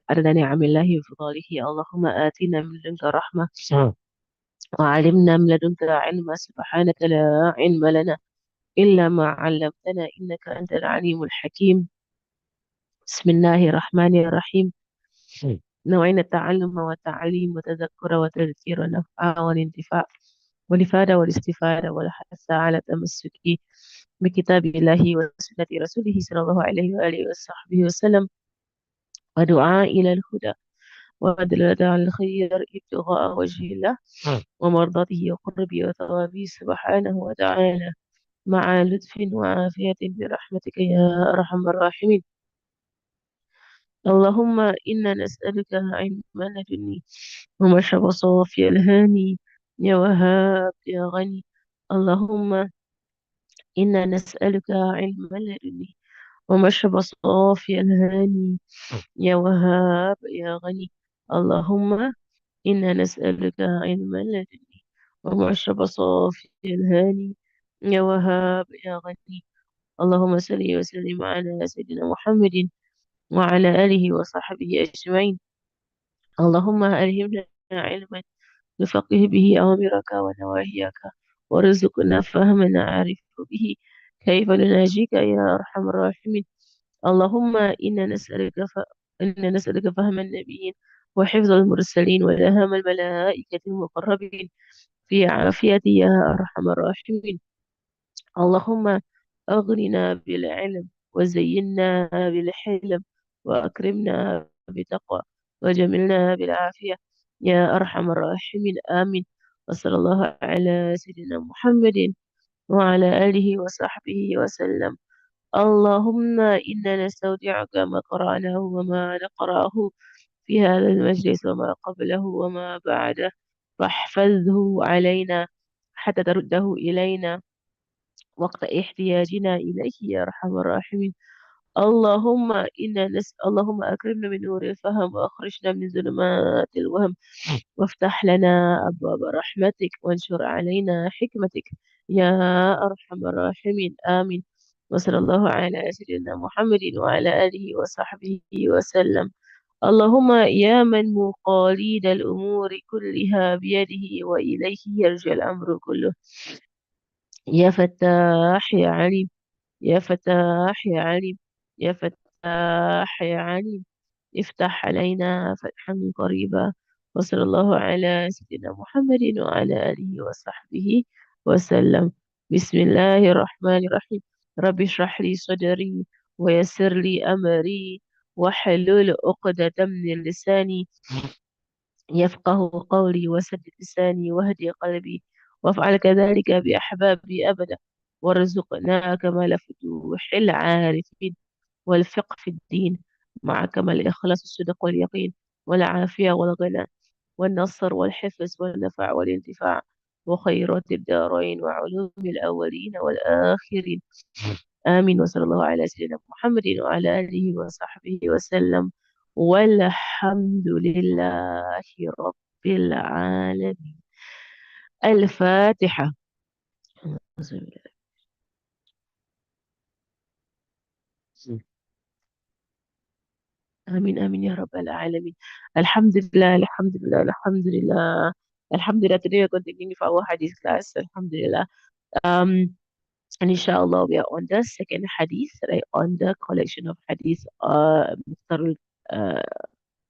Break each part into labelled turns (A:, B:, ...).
A: عدد نعم الله وفضله. اللهم آتنا من لدنك رحمة وعلمنا من لدنك علما. سبحانك لا علم لنا إلا ما علمتنا إنك أنت العليم الحكيم. بسم الله الرحمن الرحيم. نوعين التعلم والتعليم وتذكر وتذكير والنفع والانتفاع والإفادة والاستفادة والحث على التمسك بكتاب الله وسنة رسوله صلى الله عليه وآله وصحبه وسلم، ودعاء إلى الهدى ودلالة على الخير ابتغاء وجه الله ومرضاته وقربه وثوابه سبحانه وتعالى، مع لطف وعافية برحمتك يا أرحم الراحمين. اللهم إنا نسألك علما لدني ومشرب صافي الهاني يا وهاب يا غني. اللهم إنا نسألك علما لدني ومشرب صافي الهاني يا وهاب يا غني. اللهم إنا نسألك علما لدني ومشرب صافي الهاني يا وهاب يا غني. اللهم صل وسلم على سيدنا محمد وعلى آله وصحبه أجمعين. اللهم ألهمنا علما نفقه به أوامرك ونواهيك، وارزقنا فهم نعرف به كيف نناجيك يا أرحم الراحمين. اللهم إنا نسألك فهم النبيين وحفظ المرسلين ولهم الملائكة المقربين في عافية يا أرحم الراحمين. اللهم أغننا بالعلم وزينا بالحلم وأكرمنا بتقوى وجملنا بالعافية يا أرحم الراحمين. آمين. وصلى الله على سيدنا محمد وعلى آله وصحبه وسلم. اللهم إنا نستودعك ما قرأناه وما نقرأه في هذا المجلس وما قبله وما بعده، فاحفظه علينا حتى ترده إلينا وقت احتياجنا إليه يا أرحم الراحمين. اللهم أكرمنا من نور الفهم وأخرجنا من ظلمات الوهم، وافتح لنا أبواب رحمتك وانشر علينا حكمتك يا أرحم الراحمين. آمين. وصلى الله على سيدنا محمد وعلى آله وصحبه وسلم. اللهم يا من مقاليد الأمور كلها بيده وإليه يرجع الأمر كله، يا فتاح يا عليم، يا فتاح يا عليم، يا فتاح يا عليم، افتح علينا فتحا قريبا. وصلى الله على سيدنا محمد وعلى آله وصحبه وسلم. بسم الله الرحمن الرحيم. رب اشرح لي صدري ويسر لي أمري واحلل عقدة من لساني يفقه قولي، وسدد لساني واهدي قلبي، وافعل كذلك بأحبابي أبدا، وارزقنا كمال فتوح العارفين والفقه في الدين، مع كمال الإخلاص الصدق واليقين والعافية والغنى والنصر والحفظ والنفع والانتفاع وخيرات الدارين وعلوم الأولين والآخرين. آمين. وصلى الله على سيدنا محمد وعلى آله وصحبه وسلم، والحمد لله رب العالمين. الفاتحة. آمين آمين يا رب العالمين. الحمد لله الحمد لله الحمد لله الحمد لله. Today we're continuing with our hadith class. Alhamdulillah. Um, and inshallah we are on the second hadith, right, on the collection of hadith, Mukhtar, uh,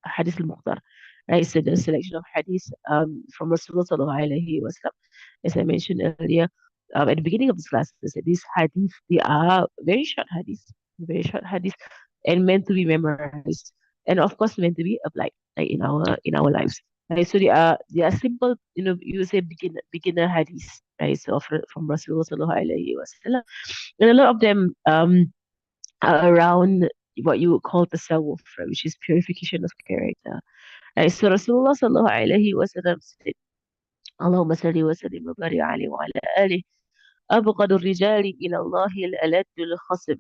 A: hadith al-Mukhtar. Right, so the selection of hadith from Rasulullah sallallahu alayhi wa sallam. As I mentioned earlier, at the beginning of this class, I said these hadith, they are very short hadith, and meant to be memorized, and of course meant to be applied, like, in our lives. Right, so they are simple, you say beginner hadith, right? So from Rasulullah sallallahu alayhi wa sallam, and a lot of them are around what you would call tasawwuf, right, which is purification of character. Right, so Rasulullah sallallahu alayhi wa sallam said, اللهم صل وسلم وبارك عليه وعلى آله. أبغض الرجال إلى الله الألد الخصب.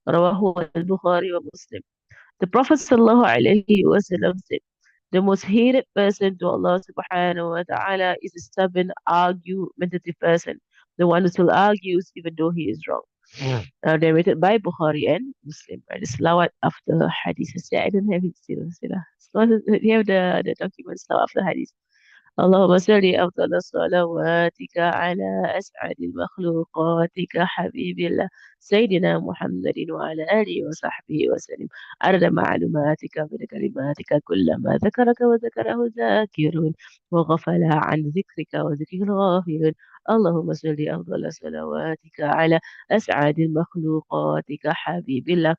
A: رواه البخاري ومسلم. The Prophet sallallahu alayhi wa sallam said, the most hated person to Allah subhanahu wa ta'ala is a stubborn, argumentative person, the one who still argues even though he is wrong. Narrated by Bukhari and Muslim. Right? The Salawat after Hadith. I don't have it still. You have the documents now after Hadith. اللهم صل أفضل صلواتك على أسعد مخلوقاتك حبيب الله سيدنا محمد وعلى آله وصحبه وسلم عدد معلوماتك من كلماتك كلما ذكرك وذكره الذاكرون وغفل عن ذكرك وذكره الغافلون اللهم صل أفضل صلواتك على أسعد مخلوقاتك حبيب الله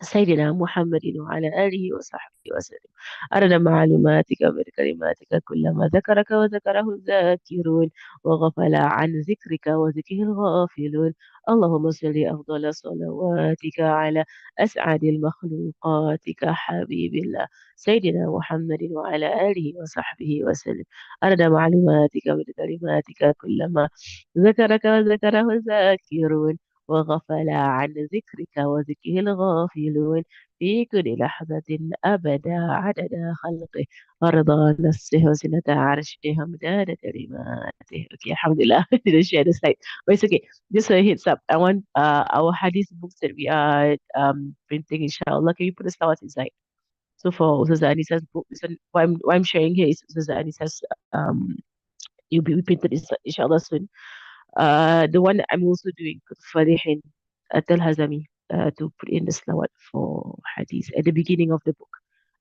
A: سيدنا محمد وعلى آله وصحبه وسلم عدد معلوماتك بكلماتك كلما ذكرك وذكره الذاكرون وغفل عن ذكرك وذكره الغافلون اللهم صل أفضل صلواتك على أسعد المخلوقاتك حبيب الله سيدنا محمد وعلى آله وصحبه وسلم عدد معلوماتك بكلماتك كلما ذكرك وذكره الذاكرون وغفل عن ذكرك وذكره الغافلون في كل لحظة أبدا عدد خلقه ورضا نفسه وزنة عرشه ومداد كلماته. Okay, alhamdulillah. Didn't share the slide. But it's okay. Just a heads up. I want our hadith books that we are printing, inshallah. Can you put a slide inside? So for Ustazah Anisa's book, this one, what I'm sharing here is Ustazah Anisa's you'll be printed inshallah soon. The one I'm also doing Falihin Al Hazami to put in the slawat for hadith at the beginning of the book.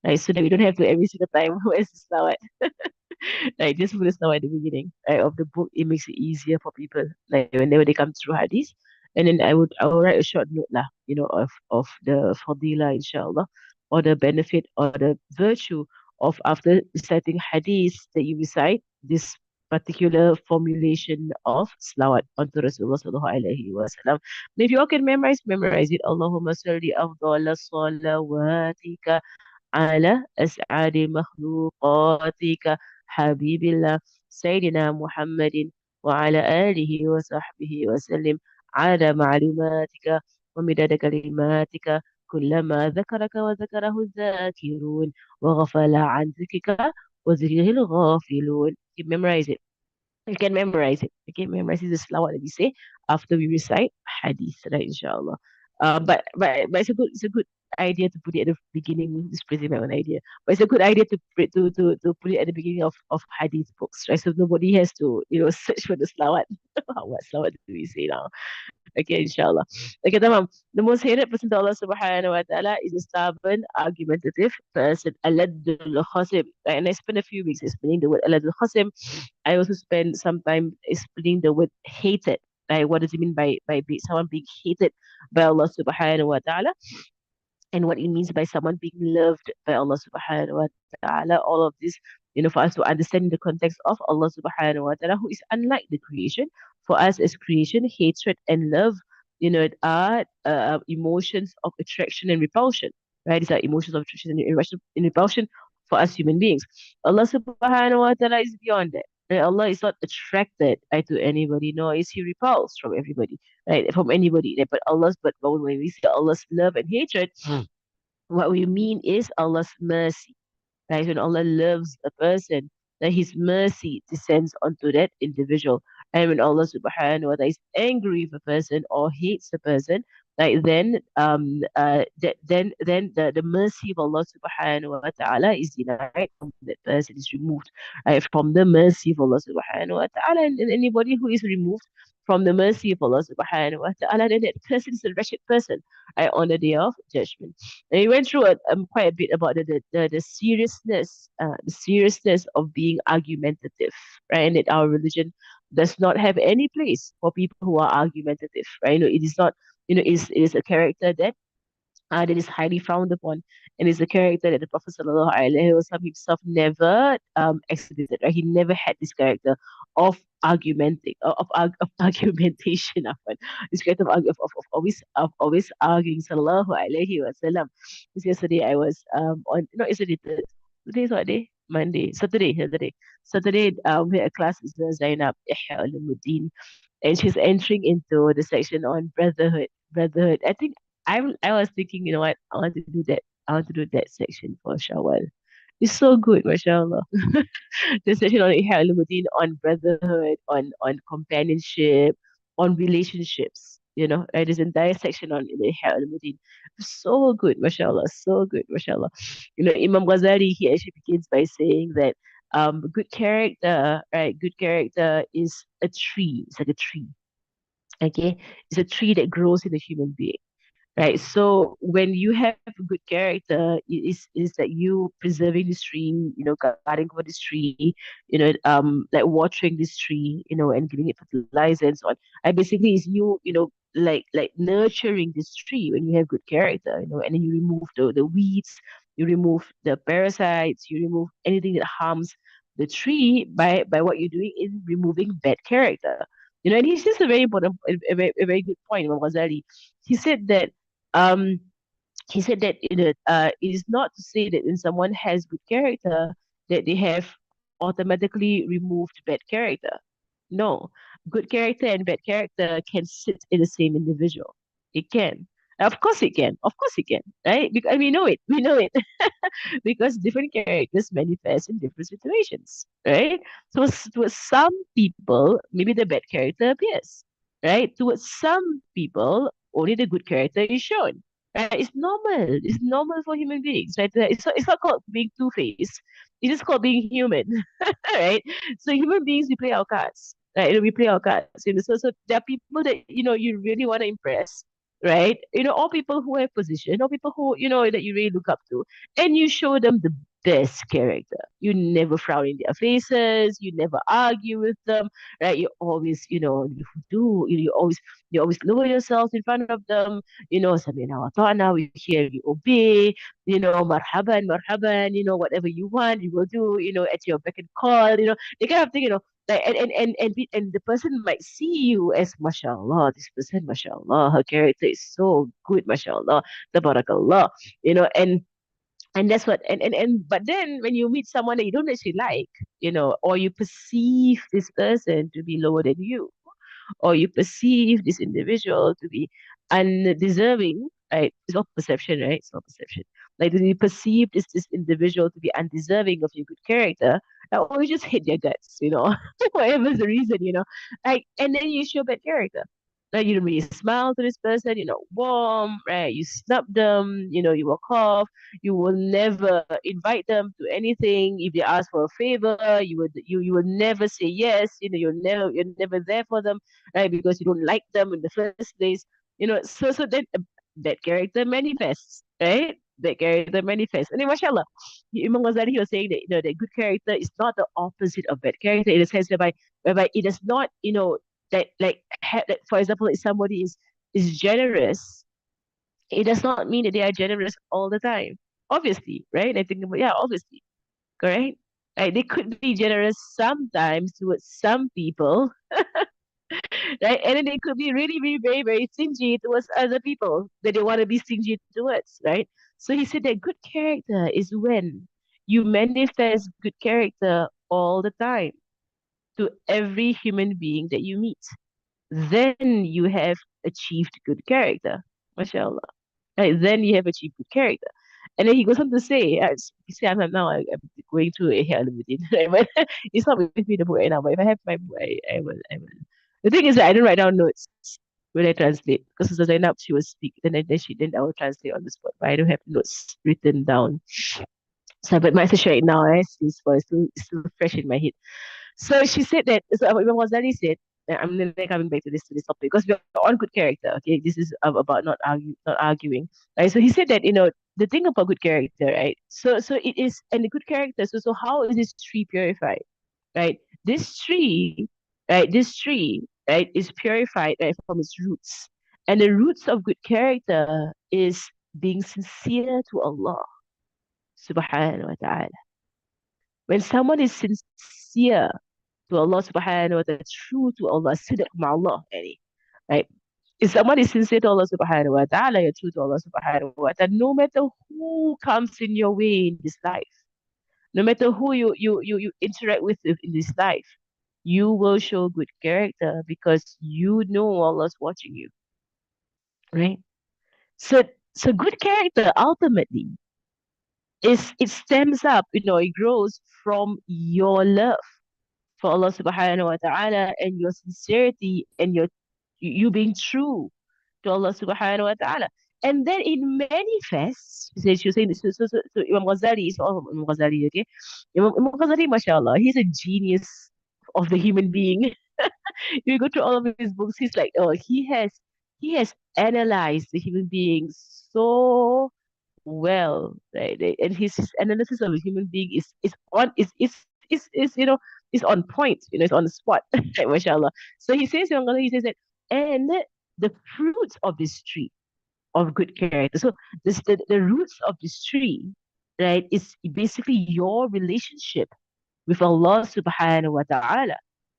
A: Right, so that we don't have to every single time where's the slawat. Like just put the slawat at the beginning right, of the book. It makes it easier for people. Like whenever they come through hadith. And then I would write a short note lah, of the fadila inshallah, or the benefit or the virtue of after reciting hadith that you recite this particular formulation of salawat onto Rasulullah sallallahu alaihi wasallam. If you all can memorize it. Allahumma salli afdala salawatika على أسعد مخلوقاتك حبيب الله سيدنا محمد وعلى آله وصحبه وسلم على معلوماتك ومداد كلماتك كلما ذكرك وذكره الذاكرون وغفل عن ذكرك وذكره الغافلون. You memorize it. You can memorize it. Okay, memorize it. This is what we say after we recite hadith, right? Inshallah. But it's a good idea to put it at the beginning. This is my own idea, but it's a good idea to put it at the beginning of hadith books, right? So nobody has to search for the slawat. What slawat do we say now? Okay, inshallah. Okay, tamam. The most hated person to Allah subhanahu wa ta'ala is a stubborn, argumentative person. Aladul Khasim. Right? And I spent a few weeks explaining the word Aladul Khasim. I also spent some time explaining the word hated. Right? What does it mean by someone being hated by Allah subhanahu wa ta'ala? And what it means by someone being loved by Allah subhanahu wa ta'ala. All of this, for us to understand in the context of Allah subhanahu wa ta'ala, who is unlike the creation. For us as creation, hatred and love, are emotions of attraction and repulsion. Right? These are emotions of attraction and repulsion for us human beings. Allah subhanahu wa ta'ala is beyond that. Right? Allah is not attracted right, to anybody, nor is he repulsed from everybody, right? From anybody. Right? But when we say Allah's love and hatred, what we mean is Allah's mercy. Right? When Allah loves a person, that His mercy descends onto that individual. And when Allah subhanahu wa ta'ala is angry with a person or hates a person, like then the mercy of Allah subhanahu wa ta'ala is denied from that person, is removed right, from the mercy of Allah subhanahu wa ta'ala. And anybody who is removed from the mercy of Allah subhanahu wa ta'ala, then that person is a wretched person right, on the day of judgment. And we went through quite a bit about the seriousness of being argumentative, right? And that our religion does not have any place for people who are argumentative, right? It is not, it is a character that is highly frowned upon, and is a character that the Prophet sallallahu alaihi wasallam himself never exhibited. Right? He never had this character of of argumentation. This character of always arguing. Sallallahu alaihi wasallam. This yesterday I was on no yesterday today is what day? Monday, Saturday. We had a class with Zainab Ihya Ulumuddin, and she's entering into the section on brotherhood. Brotherhood. I was thinking, you know what? I want to do that. I want to do that section for Shawwal. It's so good, mashallah. The section on Ihya Ulumuddin, on brotherhood, on companionship, on relationships. right? This entire section on the Ihya al-Muddin. So good, mashallah, so good, mashallah. Imam Ghazali, he actually begins by saying that good character, right? Good character is a tree. It's like a tree, okay? It's a tree that grows in a human being. Right. So when you have a good character, is that you preserving this tree, guarding over this tree, like watering this tree, and giving it fertilizer and so on. And basically is you, like nurturing this tree when you have good character, and then you remove the weeds, you remove the parasites, you remove anything that harms the tree by what you're doing in removing bad character. And he's just a very important, a very good point, Imam Ghazali. He said that um, he said that it is not to say that when someone has good character that they have automatically removed bad character. No, good character and bad character can sit in the same individual. It can. Of course it can. Of course it can. Right? Because we know it. We know it. Because different characters manifest in different situations, right? So towards some people, maybe the bad character appears, right? Towards some people, only the good character is shown. Right? It's normal. It's normal for human beings, right? It's not called being two-faced. It's just called being human, right? So human beings, we play our cards, right? We play our cards. So there are people that you really want to impress, right? All people who have position, all people who that you really look up to, and you show them the best character. You never frown in their faces. You never argue with them, right? You always, you always lower yourself in front of them. Samina wa ta'na, we hear you obey. Marhaban, marhaban. Whatever you want, you will do. At your beck and call. The kind of thing. Like and the person might see you as mashallah, this person, mashallah, her character is so good, mashallah, tabarakallah, and that's what but then when you meet someone that you don't actually like, or you perceive this person to be lower than you, or you perceive this individual to be undeserving, right? It's all perception, right? It's all perception. Like, do you perceive this individual to be undeserving of your good character, or you just hate their guts, whatever's the reason, like, and then you show bad character. Like, you don't really smile to this person, you're not warm, right? You snub them, you walk off. You will never invite them to anything. If they ask for a favor, you will never say yes. You're never there for them, right? Because you don't like them in the first place. So then that character manifests, right? That character manifests. And then, mashallah, Imam Ghazali, he was saying that, that good character is not the opposite of bad character in a sense whereby it does not, that, for example, if somebody is generous, it does not mean that they are generous all the time. Obviously, right? I think about, yeah, obviously, correct? Right? They could be generous sometimes towards some people, right? And then they could be really, really very, very stingy towards other people that they want to be stingy towards, right? So he said that good character is when you manifest good character all the time to every human being that you meet. Then you have achieved good character. MashaAllah. Right? Then you have achieved good character. And then he goes on to say, you see, I'm now I'm going through a hell within, right? But it's not with me the book right now. But if I have my book, I will. The thing is that I don't write down notes when I translate because as I Zainab she will speak, then I will translate on the spot. But I don't have notes written down. So, but my message right now, it's still fresh in my head. So she said that, so Imam Ghazali said, and I'm then coming back to this topic because we're on good character. Okay, this is about not arguing. Right. So he said that the thing about good character, right? So it is, and the good character. So how is this tree purified? Right. This tree, right, is purified, right, from its roots, and the roots of good character is being sincere to Allah Subhanahu wa Taala. When someone is sincere to Allah subhanahu wa ta'ala, true to Allah, sidq ma'Allah, right? If someone is sincere to Allah subhanahu wa ta'ala, you're true to Allah subhanahu wa ta'ala, no matter who comes in your way in this life, no matter who you interact with in this life, you will show good character because you know Allah's watching you, right? So, so good character ultimately it stems up, it grows from your love for Allah subhanahu wa ta'ala and your sincerity and you being true, to Allah subhanahu wa ta'ala. And then it manifests. She was saying this, so Imam Ghazali is all Imam Ghazali, okay? Imam Ghazali, mashallah, he's a genius of the human being. You go through all of his books, he's like, oh, he has analyzed the human being so well, right? And his analysis of a human being is on is is on point, it's on the spot, right, mashallah. So he says, he says that, and the fruits of this tree of good character. So the roots of this tree, right, is basically your relationship with Allah subhanahu wa ta'ala.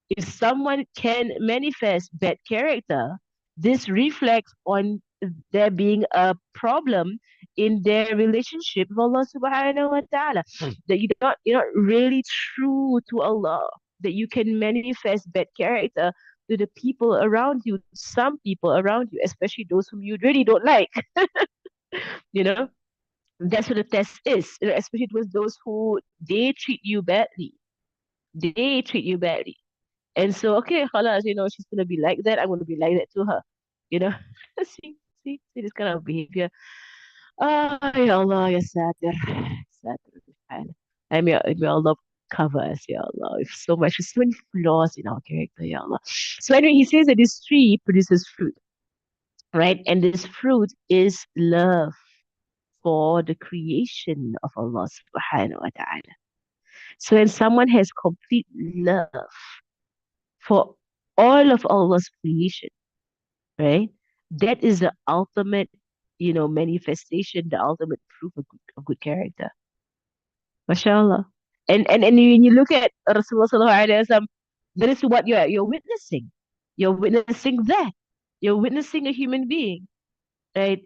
A: If someone can manifest bad character, this reflects on there being a problem in their relationship with Allah subhanahu wa ta'ala. That you're not really true to Allah, that you can manifest bad character to the people around you, some people around you, especially those whom you really don't like. You know, that's what the test is, especially towards those who they treat you badly. They treat you badly. And so, okay, halas, she's gonna be like that. I'm gonna be like that to her. You know, see this kind of behavior. Ah, ya Allah, ya Satir, Satir, subhanahu. I mean, may Allah cover us, ya Allah, with so many flaws in our character, ya Allah. So anyway, he says that this tree produces fruit, right? And this fruit is love for the creation of Allah subhanahu wa ta'ala. So when someone has complete love for all of Allah's creation, right? That is the ultimate, manifestation, the ultimate proof of good character. MashaAllah. And when you look at Rasulullah sallallahu alaihi wasallam, that is what you're witnessing. You're witnessing that. You're witnessing a human being, right?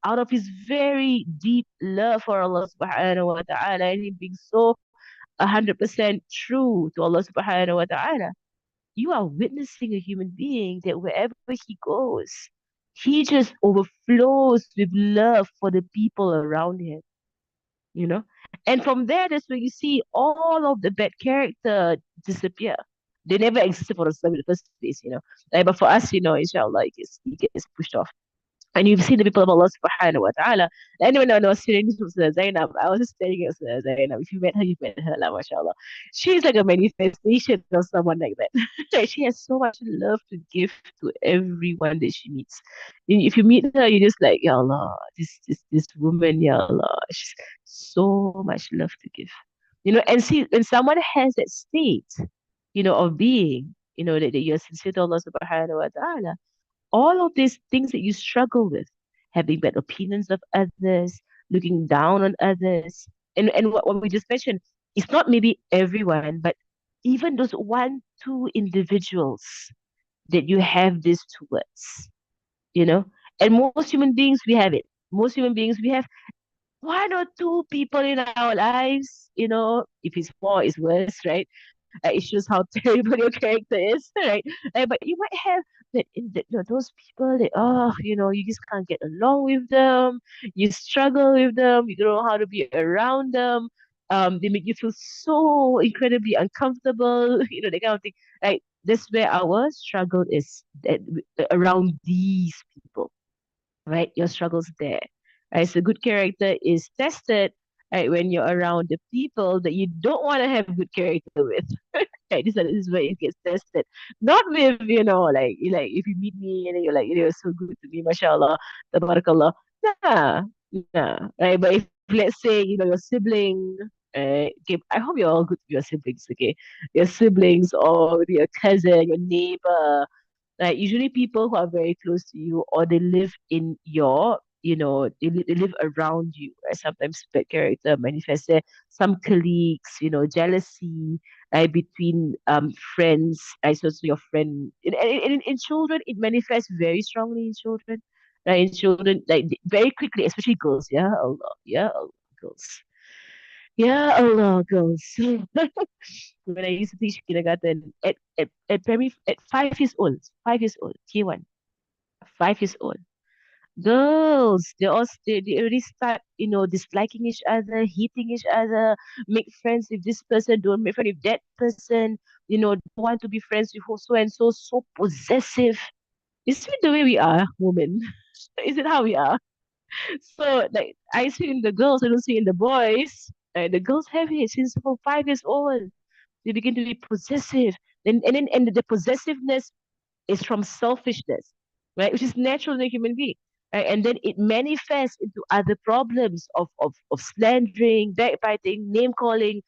A: Out of his very deep love for Allah subhanahu wa ta'ala, and him being so 100% true to Allah subhanahu wa ta'ala, you are witnessing a human being that wherever he goes, he just overflows with love for the people around him, you know? And from there, that's where you see all of the bad character disappear. They never existed for us in the first place. But for us, inshallah, it gets pushed off. And you've seen the people of Allah subhanahu wa ta'ala. And when I was sitting with Zainab, I was just staring at Zainab. If you met her, you've met her, la, mashallah. She's like a manifestation of someone like that. Like, she has so much love to give to everyone that she meets. If you meet her, you're just like, Ya Allah, this woman, Ya Allah, she's so much love to give. And see, when someone has that state, of being, that you're sincere to Allah subhanahu wa ta'ala, all of these things that you struggle with, having bad opinions of others, looking down on others, and what we just mentioned, it's not maybe everyone, but even those one, two individuals that you have this towards, you know. And most human beings, we have it. Most human beings, we have one or two people in our lives, if it's more, it's worse, right? It shows how terrible your character is, right? But you might have those people that, you just can't get along with them. You struggle with them. You don't know how to be around them. They make you feel so incredibly uncomfortable. That kind of thing. Right? That's where our struggle is, around these people, right? Your struggles there. Right? So good character is tested, right, when you're around the people that you don't want to have good character with. Right? This is where it gets tested. Not with, like if you meet me and then you're like, you're so good to me, mashallah, tabarakallah. Nah, nah. Right? But if let's say, your sibling, okay, I hope you're all good to your siblings, okay? Your siblings or your cousin, your neighbor, like usually people who are very close to you or they live in they live around you, right? Sometimes bad character manifests there. Some colleagues, jealousy, right, between friends, right? So your friend in children, it manifests very strongly in children, right? In children, like very quickly, especially girls. Yeah, Allah, girls. Yeah, Allah, girls. When I used to teach kindergarten at primary at 5 years old, 5 years old, K1, 5 years old. Girls, they already start, disliking each other, hating each other, make friends with this person, don't make friends with that person, don't want to be friends with so and so, so possessive. Is it the way we are, women? Is it how we are? So like I see in the girls, I don't see in the boys. The girls have it since for 5 years old. They begin to be possessive. And the possessiveness is from selfishness, right? Which is natural in a human being. Right? And then it manifests into other problems of slandering, backbiting, name calling,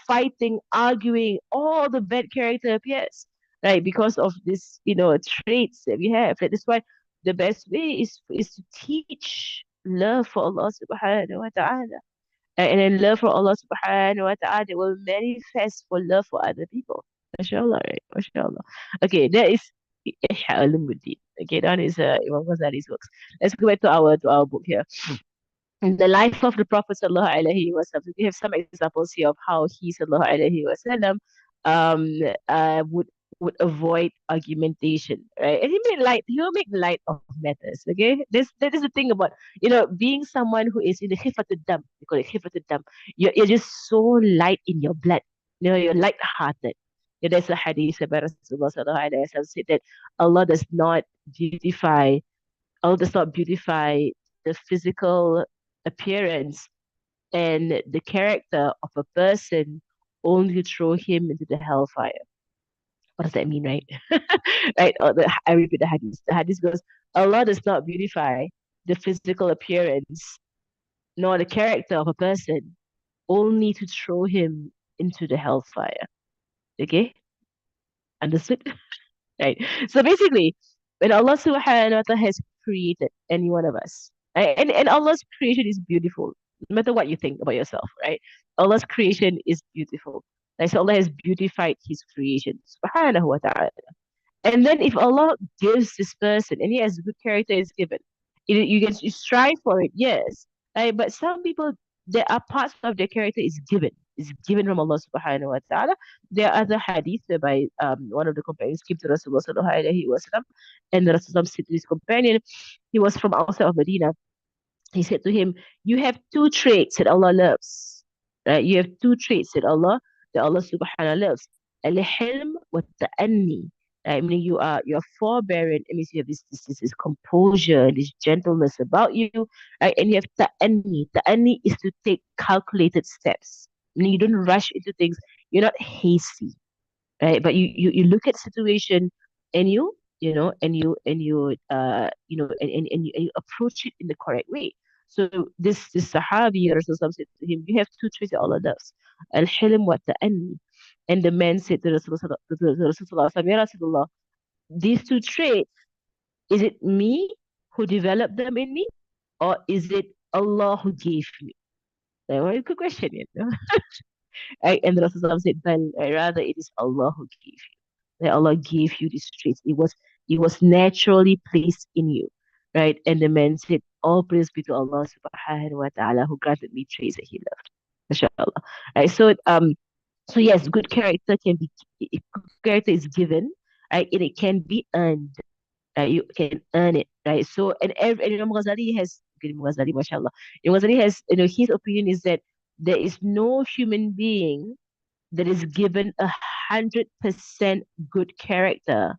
A: fighting, arguing, all the bad character appears, right? Because of this, traits that we have. That is why the best way is to teach love for Allah subhanahu wa ta'ala. And then love for Allah subhanahu wa ta'ala will manifest for love for other people. MashaAllah, right? MashaAllah. Okay, that is Ihya Ulumuddin. Okay, that is Imam Ghazali's works. Let's go back to our book here. In the life of the Prophet sallallahu alaihi wasallam, we have some examples here of how he sallallahu alaihi wasallam um would avoid argumentation, right? And he'll make light of matters. Okay, that is the thing about being someone who is in the khifatul dam. We call it khifatul dam. You're just so light in your blood. You're light-hearted. There's a hadith about Rasulullah sallallahu alaihi wasallam said that Allah does not beautify Allah does not beautify the physical appearance and the character of a person only to throw him into the hellfire. What does that mean, right? Right? I repeat the hadith. The hadith goes, Allah does not beautify the physical appearance nor the character of a person only to throw him into the hellfire. Okay? Understood? Right. So basically, when Allah subhanahu wa ta'ala has created any one of us, right? And Allah's creation is beautiful, no matter what you think about yourself, right? Allah's creation is beautiful. Like so Allah has beautified his creation, subhanahu wa ta'ala. And then if Allah gives this person, and yes, good character is given, you strive for it, yes. Right? But some people, there are parts of their character is given from Allah subhanahu wa ta'ala. There are other hadith whereby one of the companions came to Rasulullah sallallahu alaihi wasallam, and the Rasulullah said to his companion, he was from outside of Medina. He said to him, "You have two traits that Allah loves. Right? You have two traits that Allah subhanahu loves. Al-hilm wa ta'anni. Right? Meaning you're forbearing. It means you have this composure, this gentleness about you. Right? And you have ta'anni. Ta'anni is to take calculated steps. Meaning you don't rush into things. You're not hasty, right? But you look at situation and you approach it in the correct way. So this Sahabi Rasulullah said to him, you have two traits that Allah loves, al-hilm wa ta'anni. And the man said to Rasulullah, Ya Rasulullah, these two traits, is it me who developed them in me, or is it Allah who gave me? Like, well, good question, you know. And Rasulullah said, well, rather it is Allah who gave you. That Allah gave you these traits. It was naturally placed in you. Right? And the man said, all praise be to Allah subhanahu wa ta'ala who granted me traits that he loved. MashaAllah. Right. So yes, good character can be good character is given, right? And it can be earned. Right? You can earn it, right? So and Imam Ghazali has Imam Ghazali, mashallah. Imam Ghazali has, his opinion is that there is no human being that is given 100% good character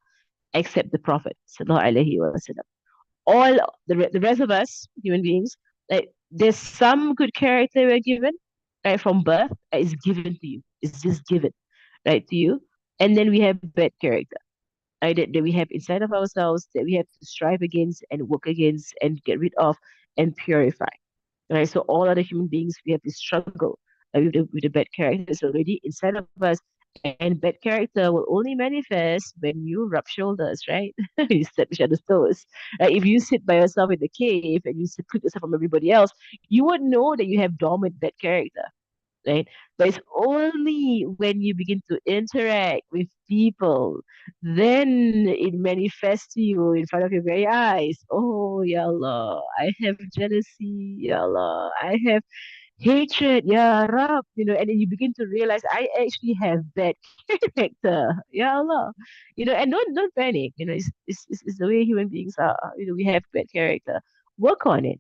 A: except the Prophet sallallahu alaihi wasallam. All the rest of us, human beings, like there's some good character we're given, right, from birth, is given to you. It's just given, right, to you. And then we have bad character, right, that we have inside of ourselves that we have to strive against and work against and get rid of and purify. Right? So all other human beings, we have this struggle with the bad characters already inside of us. And bad character will only manifest when you rub shoulders, right? You step each other's toes. If you sit by yourself in the cave and you seclude yourself from everybody else, you would know that you have dormant bad character, right? But it's only when you begin to interact with people, then it manifests to you in front of your very eyes. Oh, Ya Allah, I have jealousy, Ya Allah, I have hatred, Ya Rab, and then you begin to realize I actually have bad character, Ya Allah, and don't panic, it's the way human beings are, we have bad character. Work on it.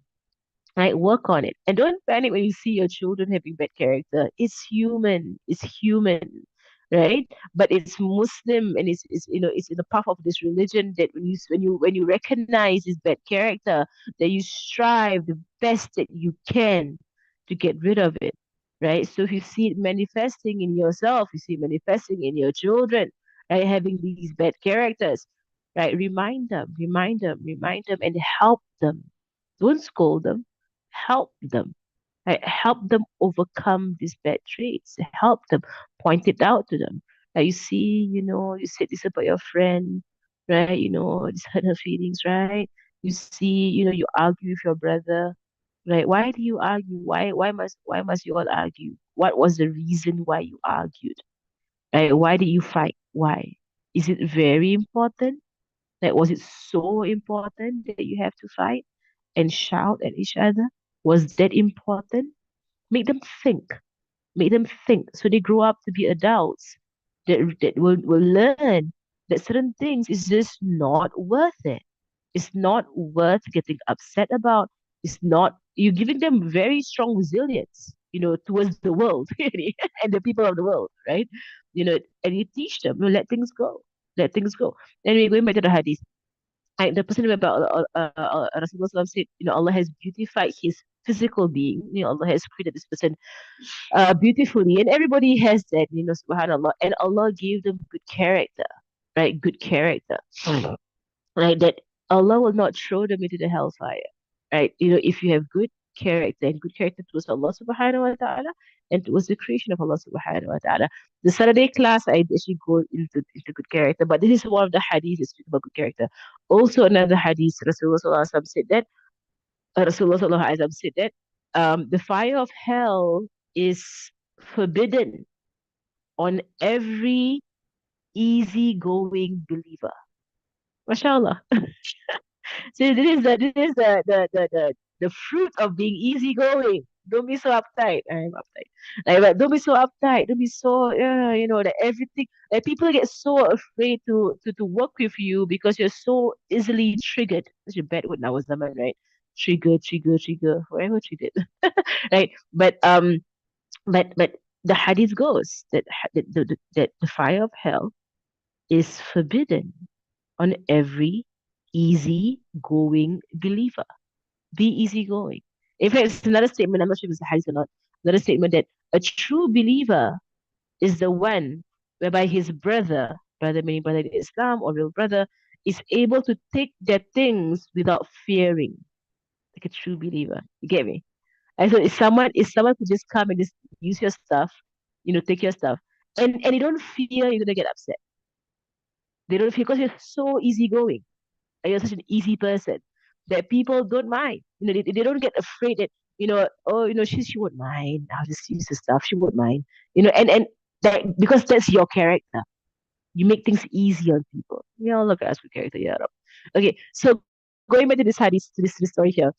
A: Right, work on it. And don't panic when you see your children having bad character. It's human. It's human. right? But it's Muslim, and it's in the path of this religion that when you recognize his bad character, that you strive the best that you can to get rid of it, right? So if you see it manifesting in yourself, you see it manifesting in your children, right? Having these bad characters, right? Remind them, and help them. Don't scold them, help them, right? Help them overcome these bad traits. Help them, point it out to them. Like you see, you said this about your friend, right? This hurt her feelings, right? You see, you argue with your brother, right? Why do you argue? Why must you all argue? What was the reason why you argued? Right? Why did you fight? Why? Is it very important? Like, was it so important that you have to fight and shout at each other? Was that important? Make them think. Make them think. So they grow up to be adults that will learn that certain things is just not worth it. It's not worth getting upset about. It's not, you're giving them very strong resilience, towards the world really, and the people of the world, right? And you teach them, let things go. Let things go. Anyway, going back to the hadith, the person about Rasulullah said, Allah has beautified his physical being. Allah has created this person beautifully, and everybody has that, subhanallah. And Allah gave them good character, right? Good character, right? That Allah will not throw them into the hellfire, right? If you have good character, and good character towards Allah subhanahu wa ta'ala, and towards the creation of Allah subhanahu wa ta'ala. The Saturday class, I actually go into good character, but this is one of the hadiths that speak about good character. Also, another hadith, Rasulullah sallallahu alaihi wasallam said that, Rasulullah sallallahu alaihi wasallam said that the fire of hell is forbidden on every easygoing believer. MashaAllah. So this is the fruit of being easygoing. Don't be so uptight. I'm uptight. But don't be so uptight. Don't be so that everything, like, people get so afraid to work with you because you're so easily triggered. That's a bad word now, Zaman, right? Trigger, forever triggered. Right? But the hadith goes that that the fire of hell is forbidden on every easy-going believer. Be easygoing. In fact, it's another statement, I'm not sure if it's a hadith or not, another statement that a true believer is the one whereby his brother meaning brother in Islam or real brother, is able to take their things without fearing, like a true believer. You get me? And so if someone could just come and just use your stuff, take your stuff, and you don't fear you're gonna get upset. They don't fear because you're so easygoing. And you're such an easy person that people don't mind. They don't get afraid that, oh, she won't mind. I'll just use the stuff. She won't mind. And that, because that's your character. You make things easy on people. Yeah, look at us with character. Yeah. Okay, so going back to this hadith, to this story here,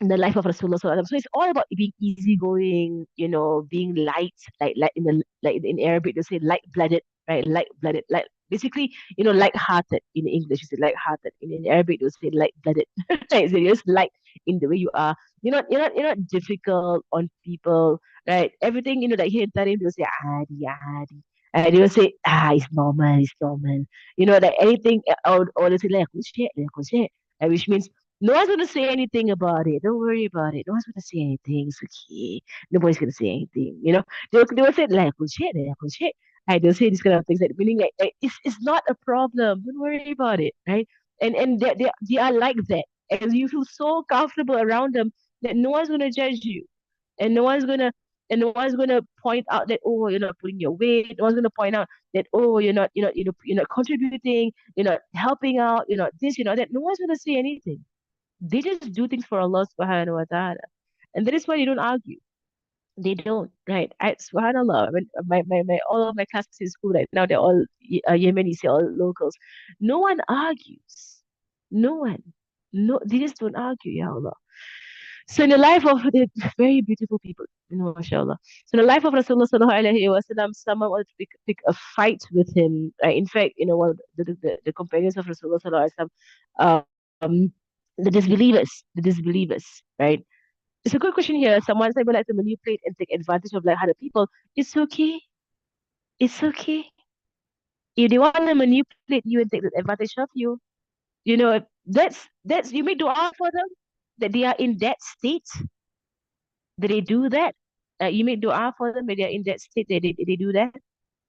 A: in the life of Rasulullah Sallallahu Alaihi Wasallam. So it's all about being easygoing, being light, like in Arabic they say light-blooded, right? Light-blooded, like basically, light-hearted in English. You say light-hearted. In Arabic they'll say light-blooded. Right? So you're just light in the way you are. You're not difficult on people, right? Everything, like here in Tarim they'll say adi, adi. And they will say, it's normal, it's normal. Like anything, or they say, which means no one's gonna say anything about it. Don't worry about it. No one's gonna say anything. It's okay. Nobody's gonna say anything. They will say like shit, like shit. And they'll say these kind of things, like meaning like it's not a problem. Don't worry about it, right? And they are like that, and you feel so comfortable around them that no one's gonna judge you, and no one's gonna point out that, oh, you're not putting your weight. No one's gonna point out that, oh, you're not contributing. You're not helping out. You're not this. That. No one's gonna say anything. They just do things for Allah subhanahu wa ta'ala. And that is why they don't argue. They don't, right? Subhanallah, all of my classes in school right now, they're all Yemenis, they're all locals. No one argues. No one. No, they just don't argue, ya Allah. So in the life of the very beautiful people, mashallah. So in the life of Rasulullah sallallahu alaihi wasallam, someone wanted to pick a fight with him. In fact, one of the companions of Rasulullah sallallahu alaihi wasallam, the disbelievers, right? It's a good question here. Someone said we like to manipulate and take advantage of like other people. It's okay. It's okay. If they want to manipulate you and take advantage of you, that's you may dua for them that they are in that state, that they do that. You make dua for them when they're in that state, they do that,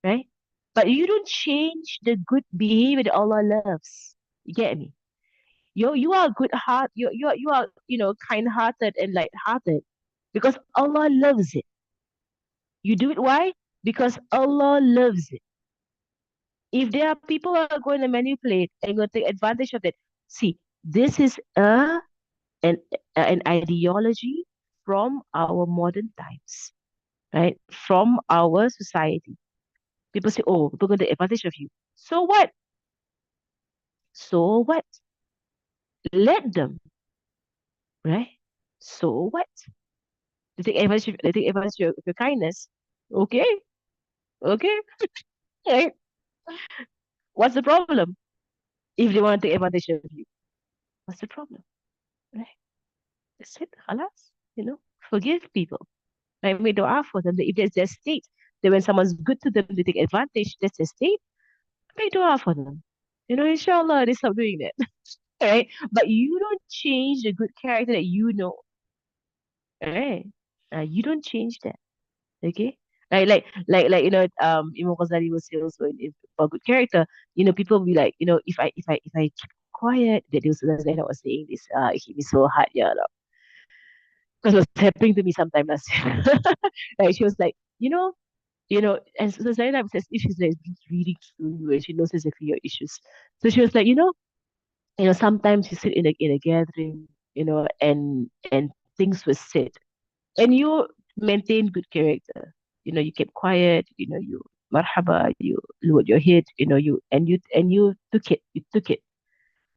A: right? But you don't change the good behavior that Allah loves. You get me? You are good heart. You are kind hearted and light hearted because Allah loves it. You do it why? Because Allah loves it. If there are people who are going to manipulate and going to take advantage of it, see, this is an ideology from our modern times, right? From our society. People say, oh, people are going to take advantage of you. So what? So what? Let them, right? So what? They take advantage of your kindness. Okay, okay. Right? What's the problem? If they want to take advantage of you, what's the problem? Right? That's it. Halas. Forgive people. Right? Make dua for them. That if there's their state, that when someone's good to them, they take advantage. That's their state. Make dua for them. Inshallah, they stop doing that. Right? But you don't change the good character that you know. Right? You don't change that. Okay? Right? Imam Ghazali was say also for good character, people will be like, if I keep quiet, that was Zainab was saying this, it hit me so hard, yeah, because it was happening to me sometime last year. Right? She was like, and so Zainab says if she's like reading through you and she knows exactly your issues. So she was like, sometimes you sit in a gathering, and things were said and you maintain good character. You kept quiet, you marhaba, you lowered your head, you took it. You took it.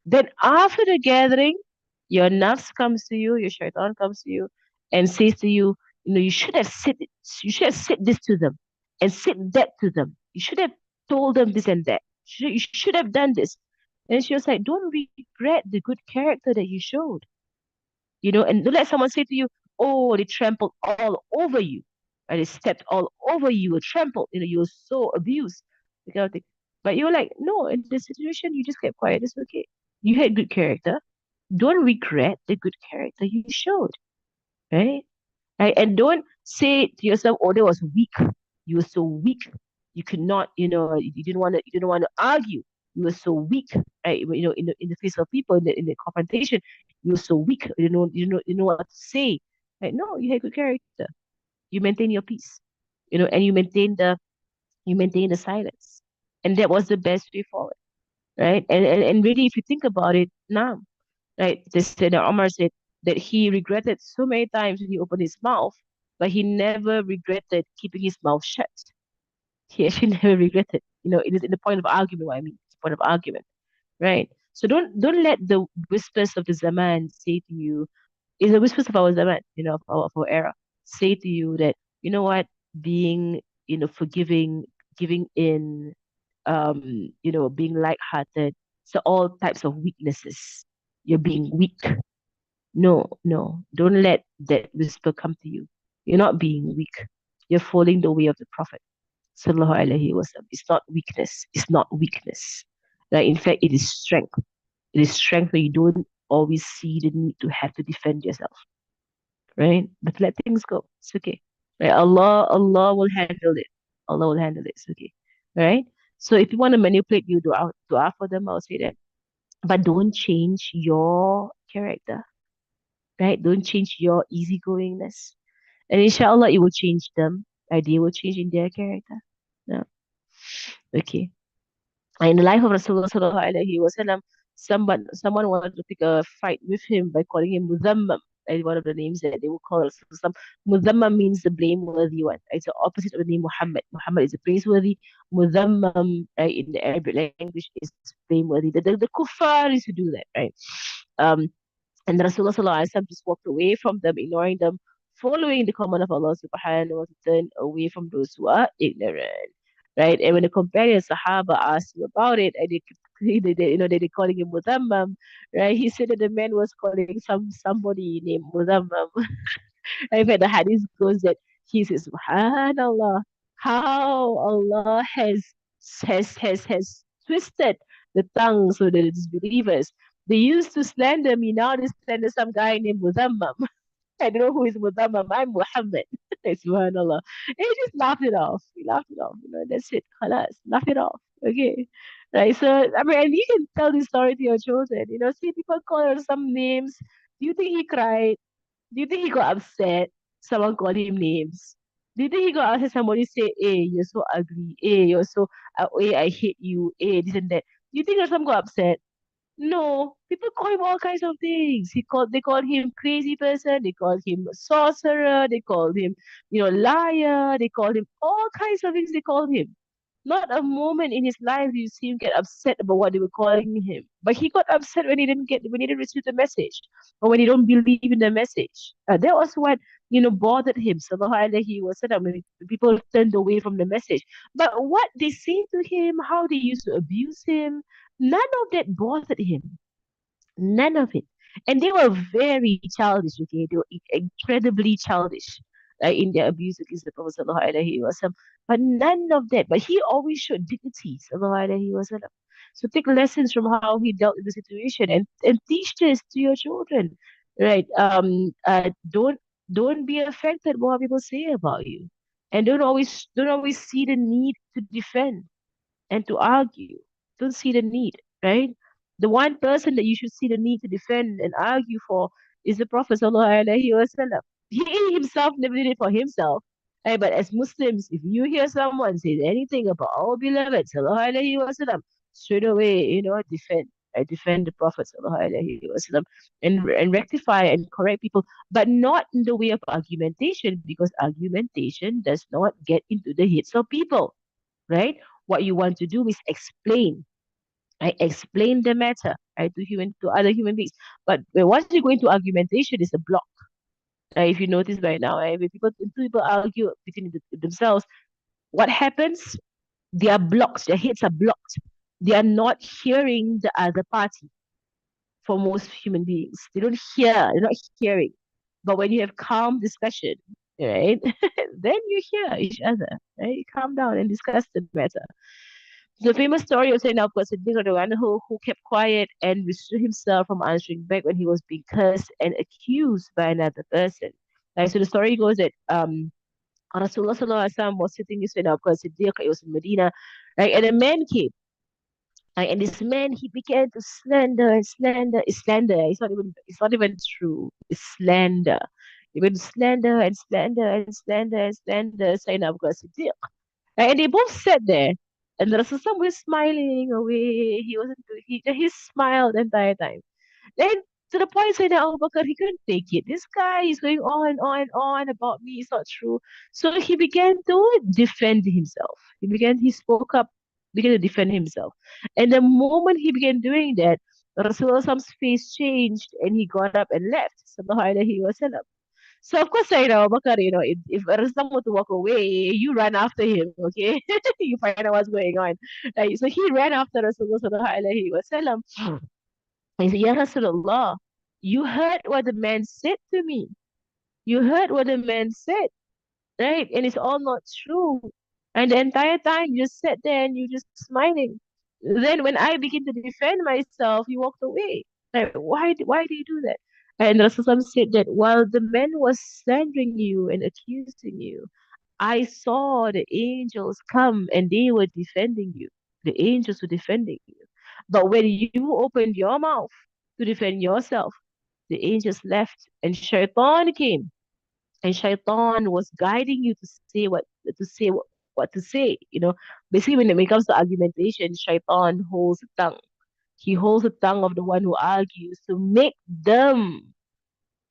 A: Then after the gathering, your nafs comes to you, your shaitan comes to you and says to you, you should have said this to them and said that to them. You should have told them this and that. You should have done this. And she was like, don't regret the good character that you showed. And don't let someone say to you, oh, they trampled all over you, and they stepped all over you, or trampled, you were so abused, that kind of thing. But you're like, no, in this situation, you just kept quiet. It's okay. You had good character. Don't regret the good character you showed, right? Right? And don't say to yourself, oh, that was weak. You were so weak. You could not, you didn't want to argue. You were so weak, right? In the face of people, in the confrontation, you were so weak. You know what to say. Right? No, you had good character. You maintain your peace, and you maintain the silence. And that was the best way forward, right? And really, if you think about it now, right? This said Omar said that he regretted so many times when he opened his mouth, but he never regretted keeping his mouth shut. He actually never regretted. It is in the point of argument. What I mean, it's a point of argument, right? So don't let the whispers of the zaman say to you. It's the whispers of our zaman, of our era, say to you that what, being forgiving, giving in, being light-hearted. So all types of weaknesses. You're being weak. No, no, don't let that whisper come to you. You're not being weak. You're following the way of the Prophet. Sallallahu Alaihi Wasallam. It's not weakness. It's not weakness. Right? In fact, it is strength. It is strength where you don't always see the need to have to defend yourself. Right? But let things go. It's okay. Right? Allah will handle it. Allah will handle it. It's okay. Right? So if you want to manipulate you, dua for them, I'll say that. But don't change your character. Right? Don't change your easygoingness. And inshallah, it will change them. Right? They will change in their character. Yeah. Okay. In the life of Rasulullah sallallahu alaihi wasallam, someone wanted to pick a fight with him by calling him Muzammam. And one of the names that they will call Rasulullah. Muzammam means the blameworthy one. It's the opposite of the name Muhammad. Muhammad is the praiseworthy. Muzammam, right, in the Arabic language is blameworthy. The kuffar used to do that, right? Um, and Rasulullah sallallahu alaihi wasallam just walked away from them, ignoring them, following the command of Allah subhanahu wa ta'ala to turn away from those who are ignorant. Right? And when the companions Sahaba asked him about it, and they're calling him Muzammam, right? He said that the man was calling somebody named Muzammam. In fact, the hadith goes that he says, Subhanallah, how Allah has twisted the tongues of the disbelievers. They used to slander me, now they slander some guy named Muzammam. I don't know who is Muzammam. I'm Muhammad. Subhanallah. And he just laughed it off. He laughed it off. That's it. Khalas. Laugh it off. Okay. Right. So, I mean, and you can tell this story to your children. See people call her some names. Do you think he cried? Do you think he got upset? Someone called him names. Do you think he got upset? Somebody say, "Hey, you're so ugly. Hey, you're so. Hey, I hate you. Hey, this and that." Do you think that someone got upset? No, people call him all kinds of things. They called him crazy person. They called him a sorcerer. They called him, liar. They called him all kinds of things. They called him. Not a moment in his life do you see him get upset about what they were calling him. But he got upset when he didn't receive the message, or when he don't believe in the message. That was what bothered him. Sallallahu alaihi wasallam. When people turned away from the message. But what they say to him, how they used to abuse him, none of that bothered him. None of it. And they were very childish, okay? They were incredibly childish in their abuse against the Prophet sallallahu alaihi wasallam. But none of that. But he always showed dignity, sallallahu alaihi wasallam. So take lessons from how he dealt with the situation, and teach this to your children, right? Don't be affected by what people say about you, and don't always see the need to defend and to argue. Don't see the need, right? The one person that you should see the need to defend and argue for is the Prophet sallallahu alaihi wasallam. He himself never did it for himself. Right? But as Muslims, if you hear someone say anything about our beloved sallallahu alaihi wasallam, straight away, defend. I defend the Prophet sallallahu alaihi wasallam, and rectify and correct people, but not in the way of argumentation, because argumentation does not get into the heads of people, right? What you want to do is explain. I explain the matter, right, to other human beings. But once you go into argumentation, it's a block. If you notice by now, right? When people argue between themselves, what happens? They are blocked. Their heads are blocked. They are not hearing the other party. For most human beings, they don't hear. They're not hearing. But when you have calm discussion, right, then you hear each other. Right, you calm down and discuss the matter. The famous story of Sayyidina Abu Siddiq, the one who kept quiet and restrained himself from answering back when he was being cursed and accused by another person. So the story goes that Rasulullah Sallallahu Alaihi Wasallam was sitting with Sayyidina Abu Siddiq, it was in Medina, right, and a man came. Right, and this man, he began to slander and slander. It's slander. It's not even true. It's slander. He went to slander and slander and slander and slander Sayyidina Abu Siddiq. Right, and they both sat there. And the Rasul was smiling away. He wasn't he smiled the entire time. Then to the point Sayyidina Abu Bakr, he couldn't take it. This guy is going on and on and on about me. It's not true. So he began to defend himself. He spoke up, began to defend himself. And the moment he began doing that, Rasulullah's face changed and he got up and left. Sallallahu Alaihi Wasallam. So of course, Abu Bakr, if Rastam were to walk away, you run after him, okay? You find out what's going on. Right? So he ran after Rasulullah sallallahu alaihi wasallam. He said, Ya Rasulullah, you heard what the man said to me. You heard what the man said, right? And it's all not true. And the entire time you just sat there and you just smiling. Then when I begin to defend myself, you walked away. Like, why do you do that? And Rasulullah said that while the man was slandering you and accusing you, I saw the angels come and they were defending you. The angels were defending you. But when you opened your mouth to defend yourself, the angels left and Shaitan came. And Shaitan was guiding you to say what to say. Basically when it comes to argumentation, Shaitan holds the tongue. He holds the tongue of the one who argues to make them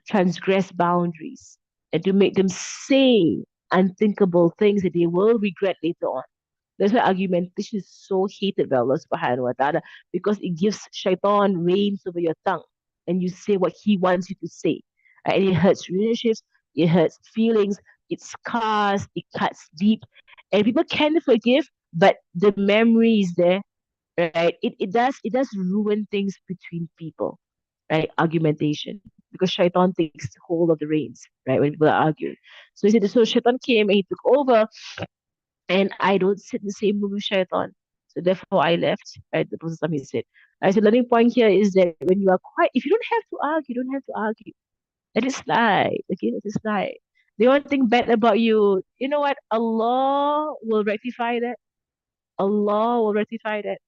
A: transgress boundaries and to make them say unthinkable things that they will regret later on. That's why argumentation is so hated by Allah subhanahu wa ta'ala, because it gives shaitan reins over your tongue and you say what he wants you to say. Right? And it hurts relationships, it hurts feelings, it scars, it cuts deep. And people can forgive, but the memory is there, right? It does ruin things between people, right? Argumentation. Because shaitan takes hold of the reins, right? When people are arguing. So he said, so shaitan came and he took over and I don't sit in the same room with Shaitan. So therefore I left. Right? The Prophet ﷺ said. Right, so the learning point here is that when you are quiet, if you don't have to argue, you don't have to argue. Let it slide. Okay, let it slide. They want to think bad about you. You know what? Allah will rectify that. Allah will rectify that.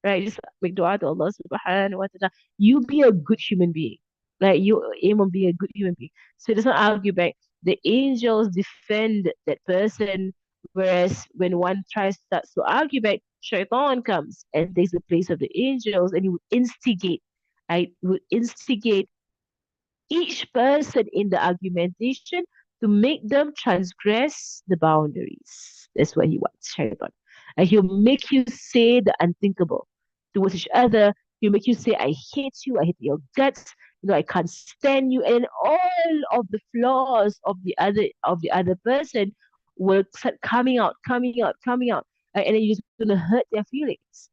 A: Right? Just make dua to Allah subhanahu wa ta'ala. You be a good human being. Like you aim on being a good human being. So it doesn't argue back. The angels defend that person, whereas when one tries starts to argue back, shaitan comes and takes the place of the angels and he would instigate. I would instigate each person in the argumentation to make them transgress the boundaries. That's what he wants, Shaitan. And he'll make you say the unthinkable towards each other. He'll make you say, I hate you, I hate your guts, I can't stand you. And all of the flaws of the other person will start coming out, coming out, coming out. And then you're just gonna hurt their feelings.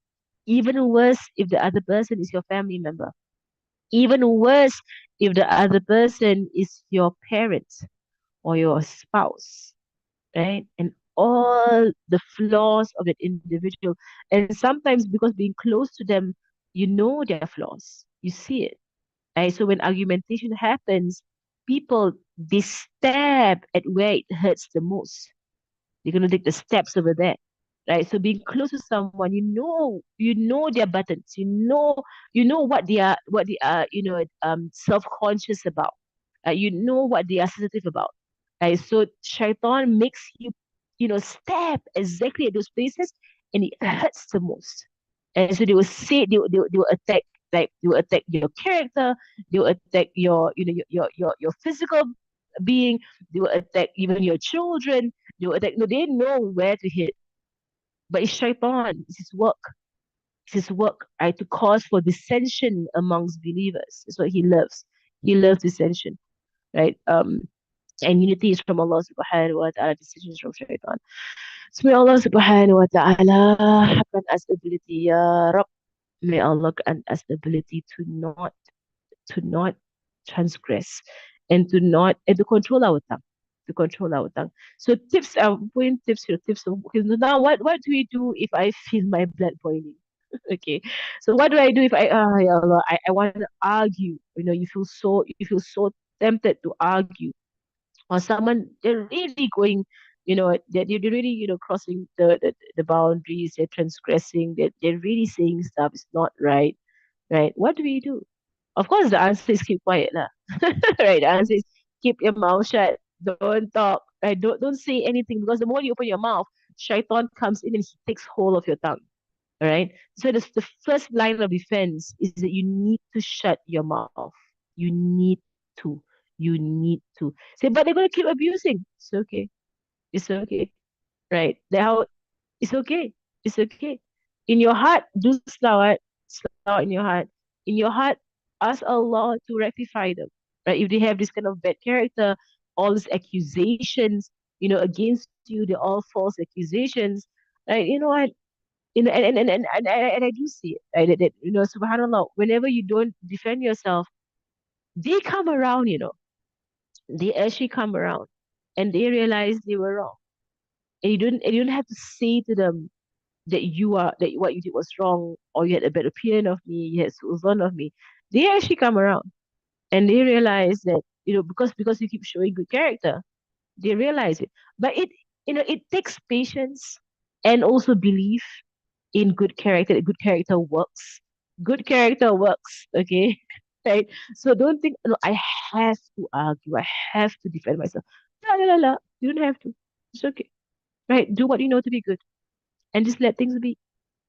A: Even worse if the other person is your family member. Even worse if the other person is your parent or your spouse, right? And all the flaws of that individual. And sometimes because being close to them, you know their flaws. You see it. Right? So when argumentation happens, people they stab at where it hurts the most. You're gonna take the steps over there. Right. So being close to someone, you know their buttons, you know what they are, self-conscious about. You know what they are sensitive about. Right. So shaitan makes you, step exactly at those places and it hurts the most. And so they will say they will attack they will attack your character, they will attack your your physical being, they will attack even your children, they will attack no, they know where to hit. But it's shaitan, it's his work. It's his work, right? To cause for dissension amongst believers. That's what he loves. He loves dissension, right? And unity is from Allah subhanahu wa ta'ala, dissension is from shaitan. So may Allah subhanahu wa ta'ala grant us ability, ya Rab. May Allah grant us the ability to not transgress and to control our tongue. To control our tongue. So tips are point tips here, tips of okay, so now what do we do if I feel my blood boiling? Okay. So what do I do if ya Allah, I want to argue? You feel so tempted to argue. Or someone they're really going, they're really, crossing the boundaries, they're transgressing, they're really saying stuff is not right, right? What do we do? Of course, the answer is keep quiet, lah. Right? The answer is keep your mouth shut. Don't talk. Right? Don't say anything because the more you open your mouth, shaitan comes in and he takes hold of your tongue. All right. So the first line of defense is that you need to shut your mouth. You need to. You need to. Say, but they're gonna keep abusing. It's okay. It's okay. Right. Now it's okay. It's okay. In your heart, do salawat. Salawat in your heart. In your heart, ask Allah to rectify them. Right? If they have this kind of bad character, all these accusations, against you, they're all false accusations. Right? You know what? And I do see it. Right? That, subhanAllah, whenever you don't defend yourself, they come around, They actually come around and they realize they were wrong. And you don't have to say to them, that what you did was wrong or you had a bad opinion of me, you had fun of me. They actually come around and they realize that, because you keep showing good character, they realize it. But it takes patience and also belief in good character. That good character works. Good character works, okay? Right? So don't think, no, I have to argue, I have to defend myself. La la la la. You don't have to. It's okay. Right? Do what you know to be good and just let things be.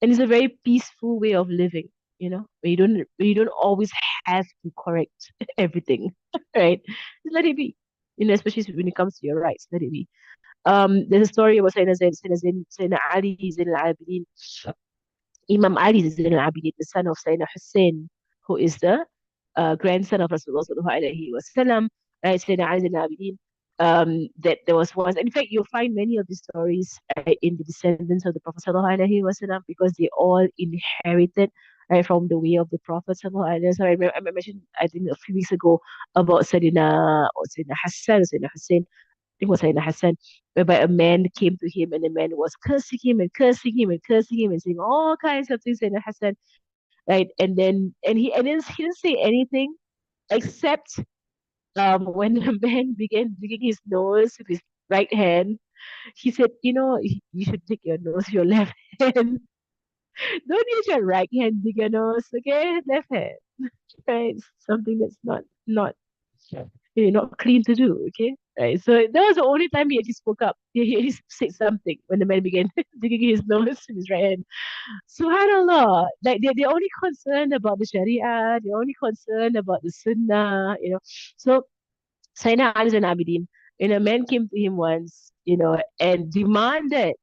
A: And it's a very peaceful way of living, where you don't always have to correct everything, right? Just let it be, especially when it comes to your rights, let it be. There's a story about Sayyidina Ali Zain al-Abidin. Imam Ali Zain al-Abidin, the son of Sayyidina Hussein, who is the grandson of Rasulullah sallallahu alaihi wasallam, right? Sayyidina Ali Zain al-Abidin. That there was once, in fact, you'll find many of these stories in the descendants of the Prophet sallallahu alaihi wasallam because they all inherited right from the way of the Prophet sallallahu alaihi wasallam. I mentioned, I think, a few weeks ago about Sayyidina Hassan, Sayyidina Hussein. it was Sayyidina Hassan, whereby a man came to him and the man was cursing him and cursing him and cursing him and saying all kinds of things, Sayyidina Hassan, right? And then he didn't say anything except when the man began digging his nose with his right hand, he said, you should dig your nose with your left hand. Don't use your right hand dig your nose, okay? Left hand, right? It's something that's not not clean to do, okay? Right. So that was the only time he actually spoke up. He said something when the man began digging his nose with his right hand. Subhanallah. Like they're only concerned about the Sharia, they're only concerned about the Sunnah. So Sayyidina Ali and Abidin, a man came to him once, and demanded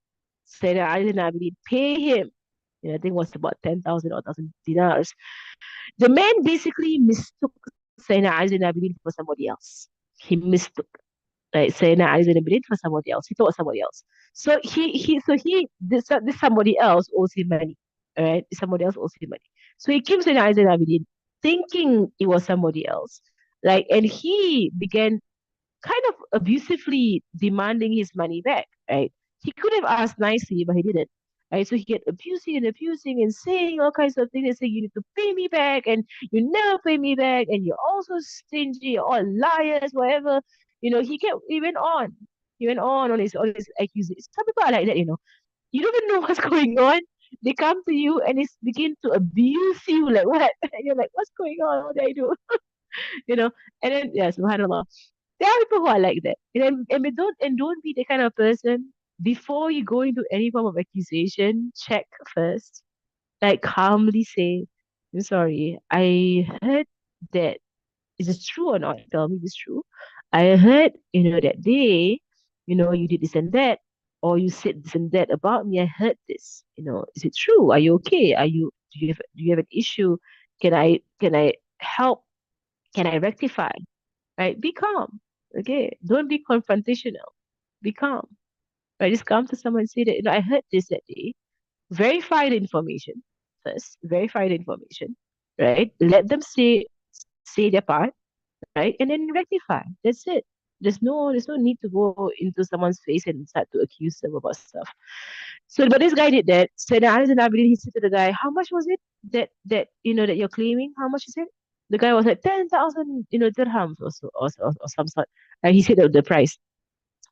A: Sayyidina Ali and Abidin pay him. I think it was about 10,000 or 1,000 dinars. The man basically mistook Sayyidina Ali and Abidin for somebody else. He mistook Sayyidina Ali and Abidin for somebody else. He thought it was somebody else. This somebody else owes him money. All right, somebody else owes him money. So he came to Sayyidina Ali and Abidin thinking it was somebody else. And he began kind of abusively demanding his money back, right? He could have asked nicely, but he didn't. Right, so he kept abusing and saying all kinds of things and saying, you need to pay me back and you never pay me back and you're also stingy, you're all liars, whatever. He went on. He went on his accusations. Some people are like that. You don't even know what's going on. They come to you and it's begin to abuse you like what? And you're like, what's going on? What did I do? you know, and then yeah, subhanAllah. There are people who are like that. And don't be the kind of person before you go into any form of accusation, check first. Like calmly say, I'm sorry, I heard that. Is this true or not? Tell me if it's true. I heard, that day, you did this and that, or you said this and that about me. I heard this. Is it true? Are you okay? Do you have an issue? Can I help? Can I rectify? Right? Be calm. Okay. Don't be confrontational. Be calm. Right? Just come to someone and say that, I heard this that day. Verify the information first. Verify the information. Right? Let them say their part, right? And then rectify. That's it. There's no need to go into someone's face and start to accuse them about stuff. So, but this guy did that. So then Anas and Abidin, he said to the guy, "How much was it that you're claiming? How much is it?" The guy was like 10,000, dirhams or some sort. And he said the price,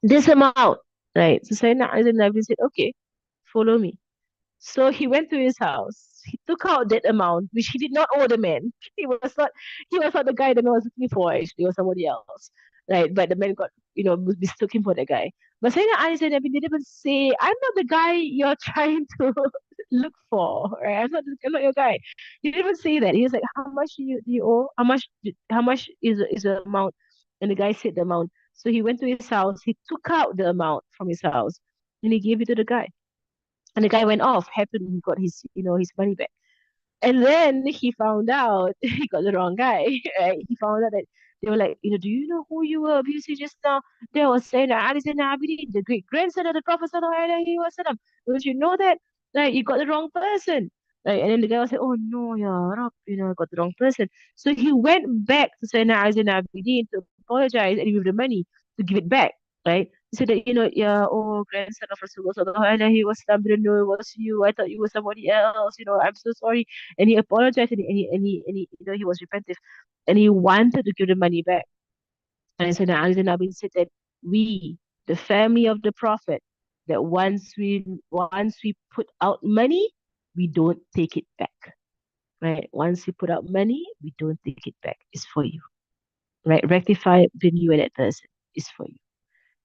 A: this amount, right? So Sayyidina Anas and Abidin said, "Okay, follow me." So he went to his house. He took out that amount, which he did not owe the man. He was not the guy the man was looking for, actually, or somebody else. Right. But the man mistook him for the guy. But Sayyidina Ali said, didn't even say, I'm not the guy you're trying to look for. Right. I'm not your guy. He didn't even say that. He was like, how much do you owe? How much is the amount? And the guy said the amount. So he went to his house, he took out the amount from his house and he gave it to the guy. And the guy went off, happily he got his money back. And then he found out he got the wrong guy, right? He found out that they were like, do you know who you were abusing just now? They were saying that Ali Zain Abidin, the great grandson of the Prophet Sallallahu Alaihi Wasallam. Don't you know that? Like, you got the wrong person. Right? And then the guy was like, oh no, ya Rab, I got the wrong person. So he went back to Sayyidina Ali Zain Abidin to apologize and give the money to give it back, right? He said that, yeah, oh, grandson of Rasulullah Sallallahu Alaihi Wasallam, didn't know it was you. I thought you were somebody else. I'm so sorry. And he apologized and he he was repentant and he wanted to give the money back. And so now Ali Nabi said that we, the family of the Prophet, that once we put out money, we don't take it back. Right? Once we put out money, we don't take it back. It's for you. Right? Rectify between you and that person. It's for you.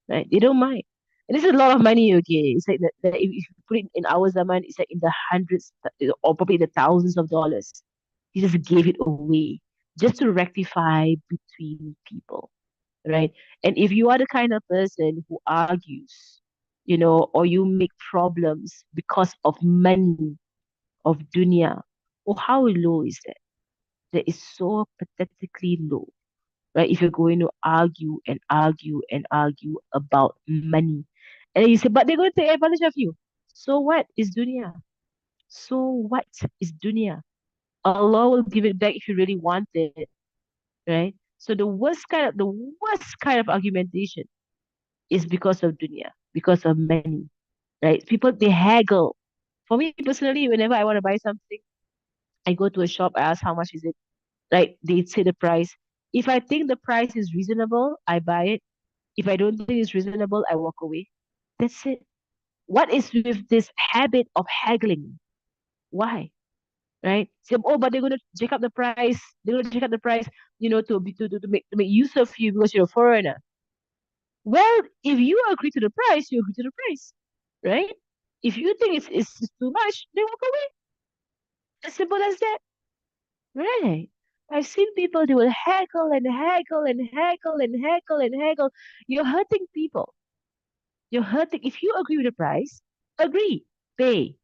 A: Right? They don't mind. And this is a lot of money, okay? It's like that if you put it in our zaman, it's like in the hundreds or probably the thousands of dollars. He just gave it away just to rectify between people, right? And if you are the kind of person who argues, or you make problems because of money, of dunya, or how low is that? That is so pathetically low, right? If you're going to argue and argue and argue about money. And then you say, but they're going to take advantage of you. So what is dunya? So what is dunya? Allah will give it back if you really want it, right? So the worst kind of argumentation is because of dunya, because of money, right? People, they haggle. For me personally, whenever I want to buy something, I go to a shop, I ask how much is it, right? They say the price. If I think the price is reasonable, I buy it. If I don't think it's reasonable, I walk away. That's it. What is with this habit of haggling? Why? Right? Say, oh, but they're going to jack up the price. They're going to jack up the price, to make use of you because you're a foreigner. Well, if you agree to the price, you agree to the price, right? If you think it's too much, then walk away. As simple as that, right? I've seen people, they will haggle and haggle and haggle and haggle and haggle. You're hurting people. You're hurting. If you agree with the price, agree, pay.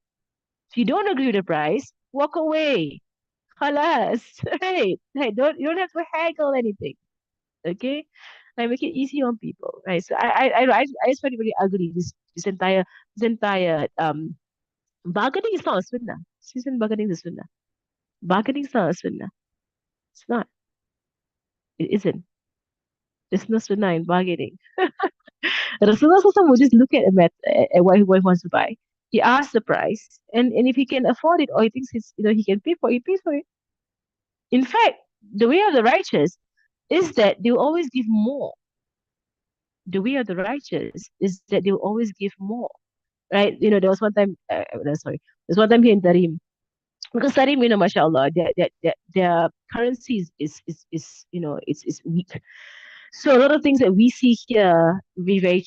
A: If you don't agree with the price, walk away. Halas, right? Right. Don't, you don't have to haggle anything. Okay, like make it easy on people, right? So I just find it really ugly. This entire bargaining is not a sunnah. Season bargaining is a sunnah. Bargaining is not a sunnah. It's not. It isn't. There's no sunnah in bargaining. Rasulullah SAW would just look at what he wants to buy. He asks the price, and if he can afford it or he thinks he can pay for it, he pays for it. In fact, the way of the righteous is that they'll always give more. The way of the righteous is that they'll always give more, right? There was one time, sorry, there's one time here in Tarim, because Tarim, mashallah, their currency is it's weak. So a lot of things that we see here be very,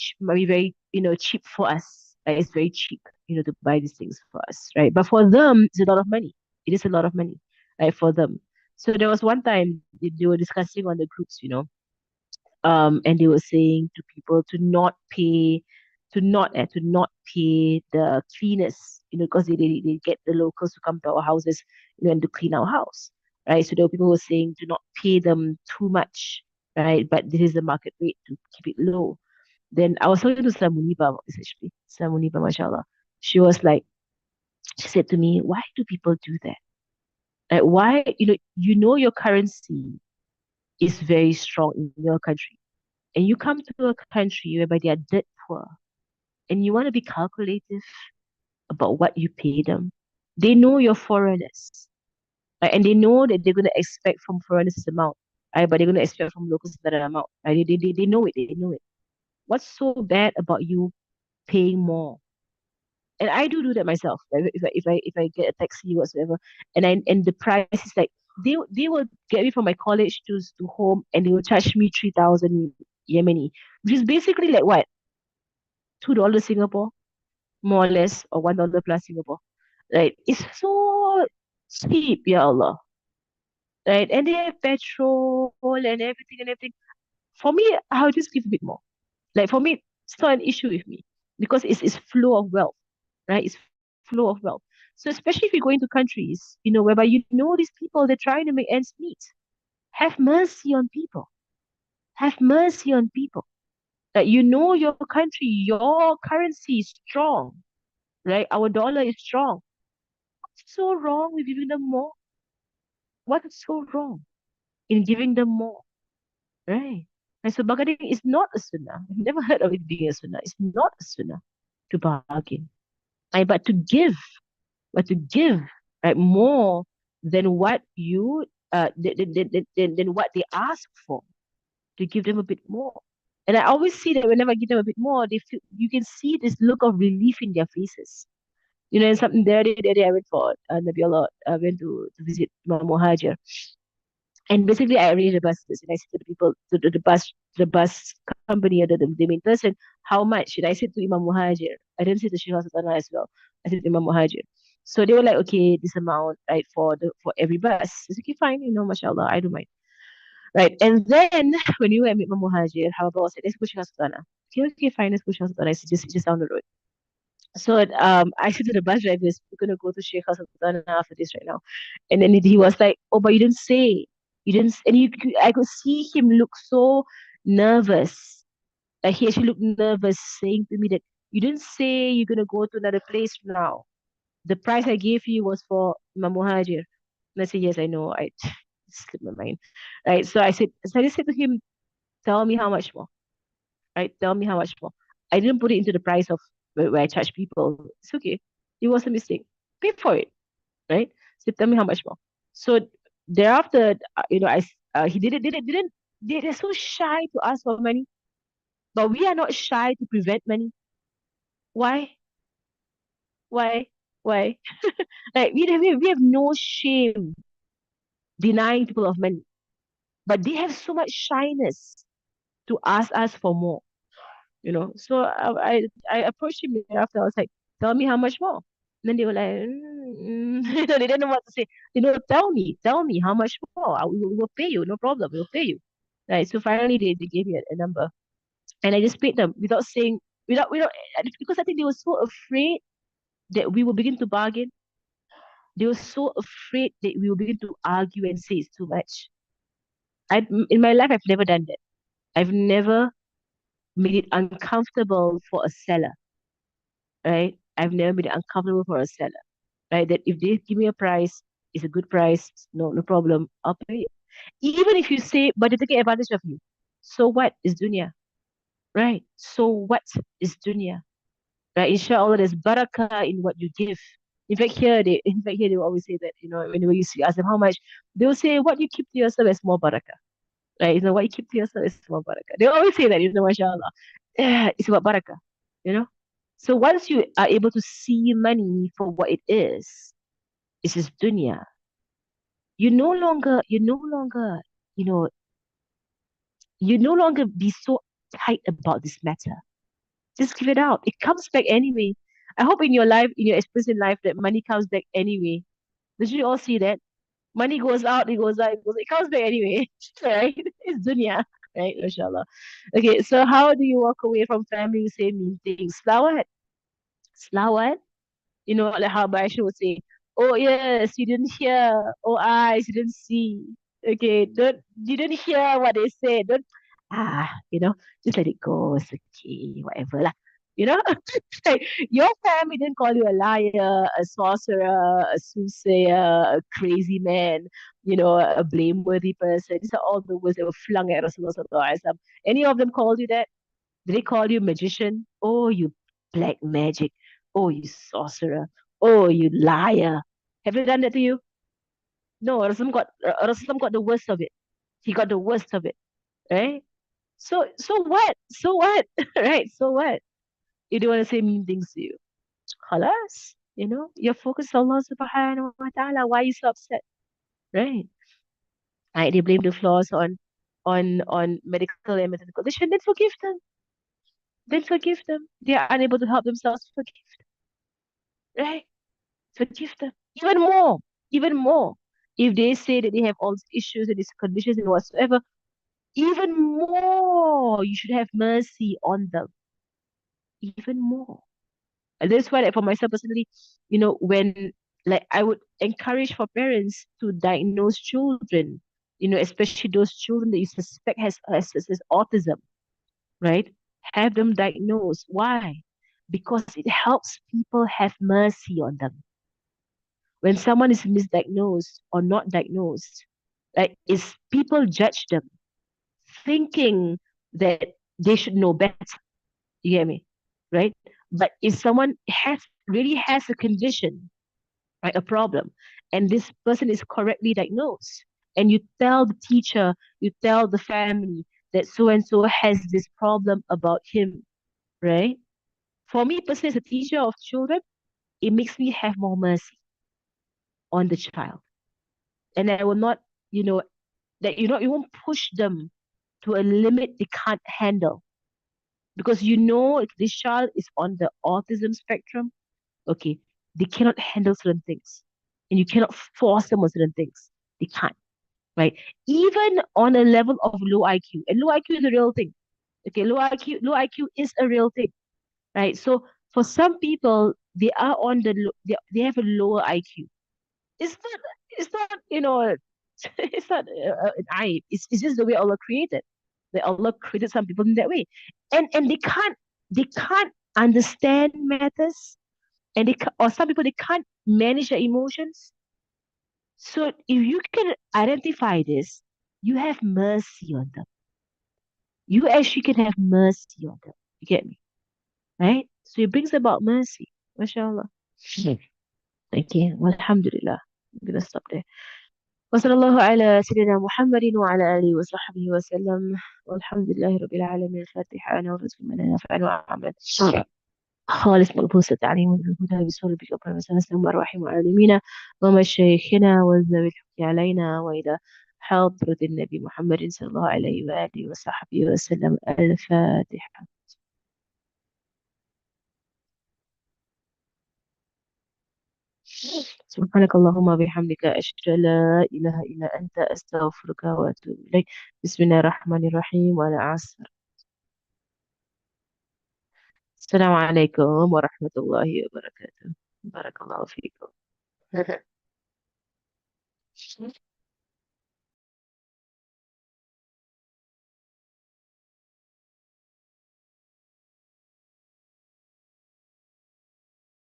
A: cheap for us. Right? It's very cheap, to buy these things for us, right? But for them, it's a lot of money. It is a lot of money, right, for them. So there was one time they were discussing on the groups, and they were saying to people to not pay the cleaners, because they get the locals to come to our houses, and to clean our house, right? So there were people who were saying to not pay them too much, right? But this is the market rate to keep it low. Then I was talking to Samuniba about this actually. Samuniba, mashallah. She was like, she said to me, why do people do that? Like, why, your currency is very strong in your country, and you come to a country whereby they are dirt poor, and you want to be calculative about what you pay them. They know you're foreigners, right? And they know that they're going to expect from foreigners this amount, right? But they're going to expect from locals that amount, right? They know it. They know it. What's so bad about you paying more? And I do that myself. Right? If I get a taxi whatsoever, and the price is like, they will get me from my college to home, and they will charge me 3,000 Yemeni, which is basically like what, $2 Singapore, more or less, or $1 plus Singapore. Right? It's so cheap, ya Allah. Right? And they have petrol and everything. For me, I'll just give a bit more. Like for me, it's not an issue with me because it's flow of wealth, right? It's flow of wealth. So especially if you go into countries, whereby these people, they're trying to make ends meet. Have mercy on people. Have mercy on people. That your country, your currency is strong, right? Our dollar is strong. What's so wrong with giving them more? What is so wrong in giving them more, right? And so bargaining is not a sunnah. I've never heard of it being a sunnah. It's not a sunnah to bargain. Right? But to give, right, more than what you than what they ask for, to give them a bit more. And I always see that whenever I give them a bit more, you can see this look of relief in their faces. And something the other day I went for Nabiullah, I went to visit Imam Muhajir. And basically, I arranged the buses, and I said to the people, the bus company, or the main person, how much? And I said to Imam Muhajir. I didn't say to Sheikh Sultana as well. I said to Imam Muhajir. So they were like, okay, this amount, right, for every bus. I said, okay, fine, mashallah, I don't mind. Right. And then when you were at Imam Muhajir, how about I said, let's go Sheikh Sultana. Okay, fine, let's go Sheikh Sultana. I said, just down the road. So I said to the bus drivers, we're gonna go to Sheikh Sultana after this right now. And then he was like, oh, but you didn't say. You didn't, and I could see him look so nervous. Like he actually looked nervous, saying to me that you didn't say you're gonna go to another place now. The price I gave you was for Imam Muhajir. And I said, yes, I know. I slipped my mind. Right. So I just said to him, tell me how much more. right? Tell me how much more. I didn't put it into the price of where I charge people. It's okay. It was a mistake. Pay for it, right? So tell me how much more. So thereafter, he didn't. They're so shy to ask for money, but we are not shy to prevent money. Why? Why? Why? Like we have no shame denying people of money, but they have so much shyness to ask us for more. So I approached him after. I was like, tell me how much more. And then they were like, they didn't know what to say. Tell me how much more. We will pay you, no problem. We'll pay you. Right. So finally, they gave me a number, and I just paid them without saying, without, because I think they were so afraid that we will begin to bargain. They were so afraid that we will begin to argue and say it's too much. In my life, I've never done that. I've never made it uncomfortable for a seller, right? I've never made it uncomfortable for a seller, right? That if they give me a price, it's a good price, no problem, I'll pay it. Even if you say, but they're taking advantage of you. So what is dunya, right? So what is dunya, right? Inshallah, there's barakah in what you give. In fact, here they will always say that, whenever you ask them how much, they'll say, what you keep to yourself is more barakah, right? What you keep to yourself is more barakah. They always say that, mashallah. It's about barakah, you know? So once you are able to see money for what it is, it's just dunya. You no longer, you know, you no longer be so tight about this matter. Just give it out. It comes back anyway. I hope in your life, in your experience in life, that money comes back anyway. Did you all see that? Money goes out, it goes out, it comes back anyway. Right? It's dunya. Right? Mashallah. Okay, so how do you walk away from family who say mean things? Slawat. Slawat. Like how Baisha would say, oh yes, you didn't hear. Oh eyes, you didn't see. Okay, you didn't hear what they said. Don't just let it go. It's okay, whatever lah. You know, like your family didn't call you a liar, a sorcerer, a soothsayer, a crazy man, a blameworthy person. These are all the words that were flung at Rasulullah Sallallahu Alaihi Wasallam. Any of them called you that? Did they call you magician? Oh, you black magic. Oh, you sorcerer. Oh, you liar. Have they done that to you? No, Rasulullah got the worst of it. He got the worst of it, right? So what? So what? Right? So what? You don't want to say mean things to you. Khalas. You're focused on Allah subhanahu wa ta'ala. Why are you so upset? Right? Right? They blame the flaws on medical and medical condition. Then forgive them. Then forgive them. They are unable to help themselves. Forgive them. Right? Forgive them. Even more. If they say that they have all these issues and these conditions and whatsoever, even more, you should have mercy on them. Even more. And that's why, like, for myself personally, when like I would encourage for parents to diagnose children, especially those children that you suspect has autism, right? Have them diagnosed. Why? Because it helps people have mercy on them. When someone is misdiagnosed or not diagnosed, like, is people judge them thinking that they should know better. You get me? Right? But if someone really has a condition, right, a problem, and this person is correctly diagnosed, and you tell the teacher, you tell the family that so and so has this problem about him, right? For me personally, as a teacher of children, it makes me have more mercy on the child. And I will not, you know, you won't push them to a limit they can't handle. Because if this child is on the autism spectrum, okay, they cannot handle certain things. And you cannot force them on certain things. They can't, right? Even on a level of low IQ. And low IQ is a real thing. Okay, low IQ is a real thing, right? So for some people, they have a lower IQ. It's not, it's not an aib. It's just the way Allah created. That Allah created some people in that way, and they can't understand matters, and or some people they can't manage their emotions. So if you can identify this, you have mercy on them. you actually can have mercy on them. You get me? Right? So it brings about mercy. MashaAllah. Okay. Walhamdulillah. I'm gonna stop there. وصلى الله على سيدنا محمد وعلى آله وصحبه وسلم والحمد لله رب العالمين الفاتحة أنا ورسول من نفعل وعمل خالص ملبوسة تعليم الهدى بسهولة بكبر وسلم الرحيم وعالمين ومشايخنا والذوي الحكي علينا وإلى حضرة النبي محمد صلى الله عليه وآله وصحبه وسلم الفاتحة. سبحانك اللهم وبحمدك أشهد أن لا إله إلا أنت أستغفرك وأتوب إليك. بسم الله الرحمن الرحيم وعلى عصر. السلام عليكم ورحمة الله وبركاته. بارك الله فيكم.